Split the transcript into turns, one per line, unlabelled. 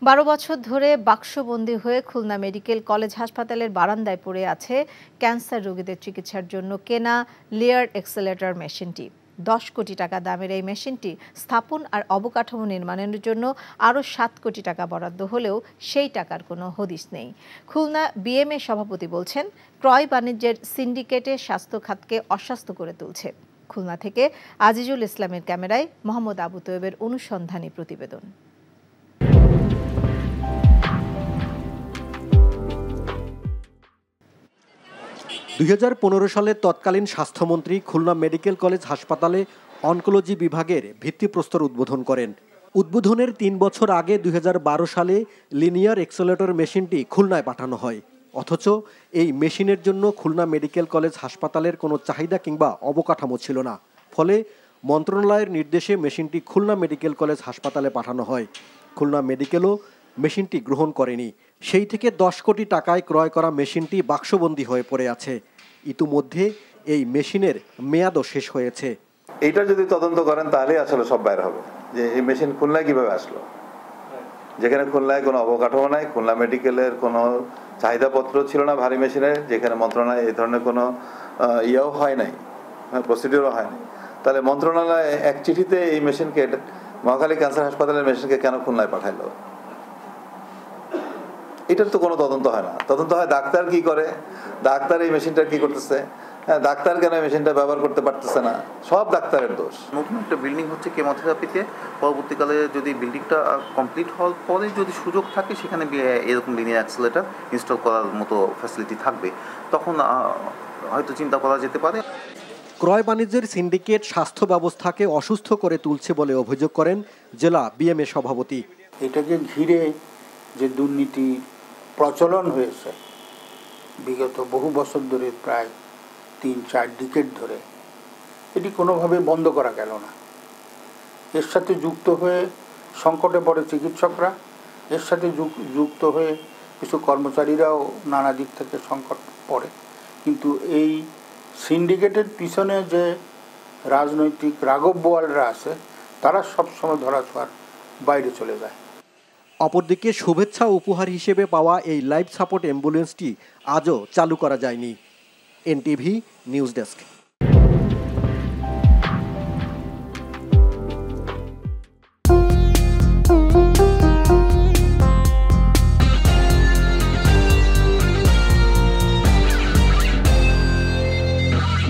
12 বছর ধরে বাক্সবন্দী হয়ে খুলনা মেডিকেল কলেজ হাসপাতালের বারান্দায় পড়ে আছে ক্যান্সার রোগীদের চিকিৎসার জন্য কেনা লেয়ার এক্সেলেটর মেশিনটি। 10 কোটি টাকা দামের এই মেশিনটি স্থাপন আর অবকাঠামো নির্মাণের জন্য আরও 7 কোটি টাকা বরাদ্দ হলেও সেই টাকার কোনো হদিস নেই। খুলনা বিএমএ সভাপতি বলছেন, ক্রয় বাণিজ্যের সিন্ডিকেটে স্বাস্থ্য খাতকে অস্বাস্থ্য করে তুলছে। খুলনা থেকে আজিজুল ইসলামের ক্যামেরায় মোহাম্মদ আবু তৈয়বের অনুসন্ধানী প্রতিবেদন।
2015 সালে তৎকালীন স্বাস্থ্যমন্ত্রী খুলনা মেডিকেল কলেজ হাসপাতালে অনকোলজি বিভাগের ভিত্তিপ্রস্তর উদ্বোধন করেন। উদ্বোধনের 3 বছর আগে 2012 সালে লিনিয়ার এক্সেলেটর মেশিনটি খুলনায় পাঠানো হয়। অথচ এই মেশিনের জন্য খুলনা মেডিকেল কলেজ হাসপাতালের কোনো চাহিদা কিংবা অবকাঠামো ছিল না। ফলে মন্ত্রণালয়ের নির্দেশে মেশিনটি খুলনা মেডিকেল কলেজ হাসপাতালে পাঠানো হয়। খুলনা মেডিকেলও মেশিনটি গ্রহণ করেনি। সেই থেকে 10 কোটি টাকায় ক্রয় করা মেশিনটি বাক্সবন্দী হয়ে পড়ে আছে। ইতিমধ্যে এই মেশিনের মেয়াদও শেষ হয়েছে।
এইটা যদি তদন্ত করেন তাহলে আসলে সব বাইরে হবে যে এই মেশিন খুলনায় কিভাবে আসলো, যেখানে খুলনায় কোনো অবকাঠামো নাই, খুলনা মেডিকেলের কোনো চাহিদাপত্র ছিল না ভারী মেশিনের, যেখানে মন্ত্রণালয় এই ধরনের কোনো ইয়েও হয় নাই, প্রসিডিওরও হয় নাই। তাহলে মন্ত্রণালয় এক চিঠিতে এই মেশিনকে, মহাখালী ক্যান্সার হাসপাতালের মেশিনকে কেন খুলনায় পাঠাইলো? এটার তো কোনো তদন্ত হয় না। তদন্ত হয় ডাক্তার কি করে, ডাক্তার এই মেশিনটা কি করতেছে, ডাক্তার কেন এই মেশিনটা ব্যবহার করতে পারতেছে না, সব ডাক্তারের দোষ।
নতুন একটা বিল্ডিং হচ্ছে কেমোথেরাপিতে, পরবর্তীকালে যদি বিল্ডিংটা কমপ্লিট হওয়ার পরে যদি সুযোগ থাকে সেখানে এরকম লিনিয়ার অ্যাক্সেলেটর ইনস্টল করার মতো ফ্যাসিলিটি থাকবে, তখন হয়তো চিন্তা করা যেতে পারে।
ক্রয় বাণিজ্যের সিন্ডিকেট স্বাস্থ্য ব্যবস্থাকে অসুস্থ করে তুলছে বলে অভিযোগ করেন জেলা বিএমএ সভাপতি।
এটাকে ঘিরে যে দুর্নীতি প্রচলন হয়েছে বিগত বহু বছর ধরে, প্রায় 3-4 ডিকেড ধরে, এটি কোনোভাবে বন্ধ করা গেল না। এর সাথে যুক্ত হয়ে সংকটে পড়ে চিকিৎসকরা, এর সাথে যুক্ত হয়ে কিছু কর্মচারীরাও নানা দিক থেকে সংকট পড়ে। কিন্তু এই সিন্ডিকেটের পিছনে যে রাজনৈতিক রাঘব বোয়ালরা আছে তারা সবসময় ধরাছোঁয়ার বাইরে চলে যায়।
অপরদিকে শুভেচ্ছা উপহার হিসেবে পাওয়া এই লাইফ সাপোর্ট অ্যাম্বুলেন্সটি আজও চালু করা যায়নি। NTV news desk.